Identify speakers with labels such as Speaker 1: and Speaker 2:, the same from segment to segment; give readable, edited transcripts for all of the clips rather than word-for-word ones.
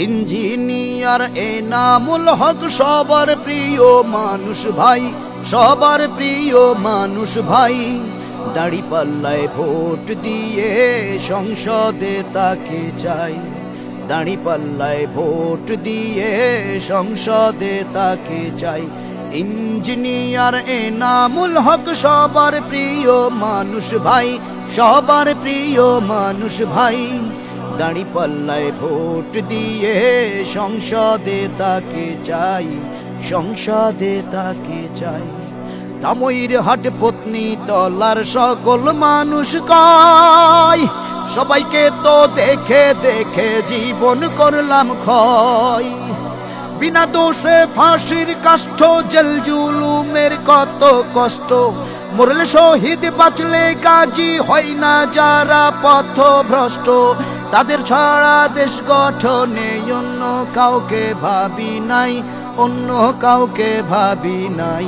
Speaker 1: Engineer Enamul Haque সবার প্রিয় মানুষ ভাই, সবার প্রিয় মানুষ ভাই। দাঁড়িপাল্লায় ভোট দিয়ে সংসদে তাকে চাই, দাঁড়িপাল্লায় ভোট দিয়ে সংসদে তাকে চাই। ইঞ্জিনিয়ার এনামুল হক সবার প্রিয় মানুষ ভাই, সবার প্রিয় মানুষ ভাই। দাঁড়িপাল্লায় ভোট দিয়ে সংসদে তাকে চাই, সংসদে তাকে চাই। তামইর হাট পত্নী তলার সকল মানুষ কয়, সবাইকে তো দেখে দেখে জীবন করলাম ক্ষয়। বিনা দোষে ফাঁসির কাষ্ঠ, জেল জুলুমের কত কষ্ট। মরলে শহীদ বাঁচলে গাজী হয় না যারা পথভ্রষ্ট। তাদের ছাড়া দেশ গঠনে অন্য কাউকে ভাবি নাই, অন্য কাউকে ভাবি নাই।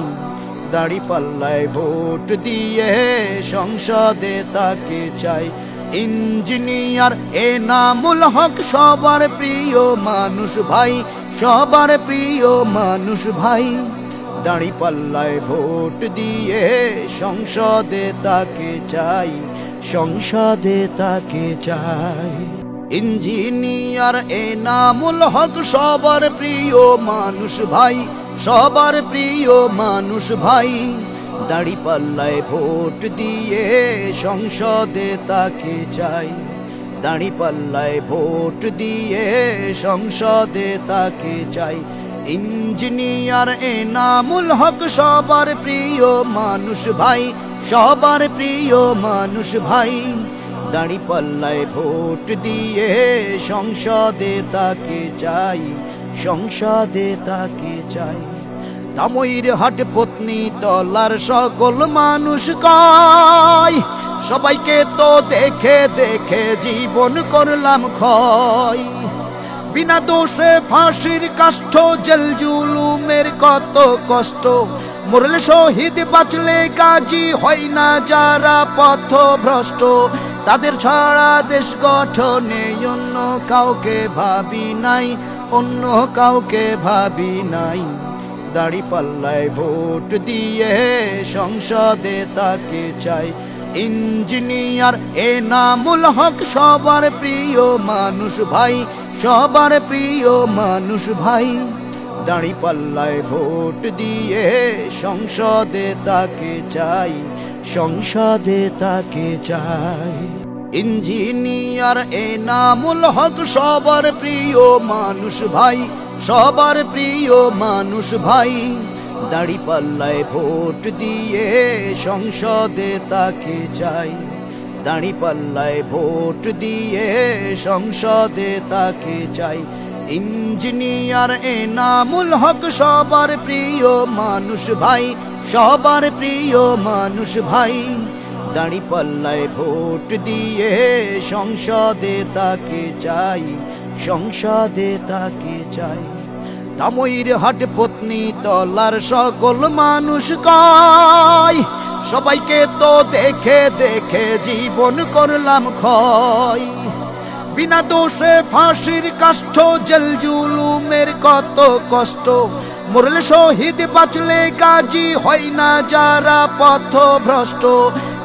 Speaker 1: দাঁড়িপাল্লায় ভোট দিয়ে সংসদে তাকে চাই। ইঞ্জিনিয়ার এনামুল হক সবার প্রিয় মানুষ ভাই, সবার প্রিয় মানুষ ভাই। দাঁড়িপাল্লায় ভোট দিয়ে সংসদে তাকে চাই, সংসদে তাকে চাই। ইঞ্জিনিয়ার এনামুল হক সবার প্রিয় মানুষ ভাই, সবার প্রিয় মানুষ ভাই। দাঁড়িপাল্লায় ভোট দিয়ে সংসদে তাকে চাই, দাঁড়িপাল্লায় ভোট দিয়ে সংসদে তাকে চাই। ইঞ্জিনিয়ার এনামুল হক সবার প্রিয় মানুষ ভাই, সবার প্রিয় মানুষ ভাই। দাঁড়িপাল্লায় ভোট দিয়ে সংসদে তাকে চাই, সংসদে তাকে চাই। তামইর হাট পত্নী তলার সকল মানুষ কয়, সবাইকে তো দেখে দেখে জীবন করলাম ক্ষয়। বিনা দোষে ফাঁসির কাষ্ঠ, জেল জুলুমের কত কষ্ট। মরলে শহীদ বাঁচলে গাজী হয় না যারা পথভ্রষ্ট। তাদের ছাড়া দেশ গঠনে অন্য কাউকে ভাবি নাই, অন্য কাউকে ভাবি নাই। দাঁড়িপাল্লায় ভোট দিয়ে সংসদে তাকে চাই। ইঞ্জিনিয়ার এনামুল হক সবার প্রিয় মানুষ ভাই, সবার প্রিয় মানুষ ভাই। দাঁড়িপাল্লায় ভোট দিয়ে সংসদে তাকে চাই, সংসদে তাকে চাই। ইঞ্জিনিয়ার এনামুল হক সবার প্রিয় মানুষ ভাই, সবার প্রিয় মানুষ ভাই। দাঁড়িপাল্লায় ভোট দিয়ে সংসদে তাকে চাই, দাঁড়িপাল্লায় ভোট দিয়ে সংসদে তাকে চাই। ইঞ্জিনিয়ার এনামুল হক সবার প্রিয় মানুষ ভাই, সবার প্রিয় মানুষ ভাই। দাঁড়িপাল্লায় ভোট দিয়ে সংসদে তাকে চাই, সংসদে তাকে চাই। তামইর হাট পত্নী তলার সকল মানুষ কয়, সবাইকে তো দেখে দেখে জীবন করলাম ক্ষয়। বিনা দোষে ফাঁসির কাষ্ঠ, জেল জুলুমের কত কষ্ট। মরলে শহীদ বাঁচলে গাজী হয় না যারা পথভ্রষ্ট।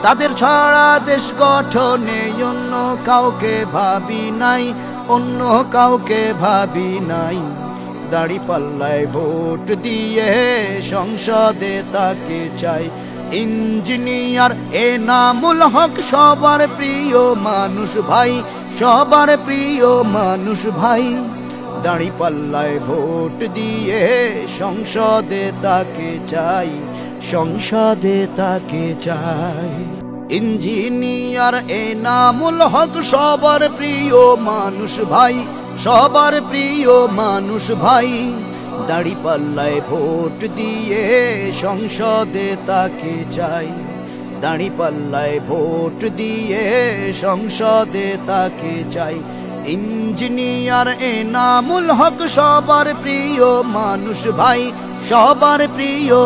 Speaker 1: তাদের ছাড়া দেশ গঠনে অন্য কাউকে ভাবি নাই, অন্য কাউকে ভাবি নাই। দাঁড়িপাল্লায় ভোট দিয়ে সংসদে তাকে চাই। ইঞ্জিনিয়ার এনামুল হক সবার প্রিয় মানুষ ভাই, সবার প্রিয় মানুষ ভাই। দাঁড়িপাল্লায় ভোট দিয়ে সংসদে তাকে চাই, সংসদে তাকে চাই। ইঞ্জিনিয়ার এনামুল হক সবার প্রিয় মানুষ ভাই, সবার প্রিয় মানুষ ভাই। দাঁড়িপাল্লায় ভোট দিয়ে সংসদে তাকে চাই, দাঁড়িপাল্লায় ভোট দিয়ে সংসদে তাকে চাই। ইঞ্জিনিয়ার এনামুল হক সবার প্রিয় মানুষ ভাই, সবার প্রিয়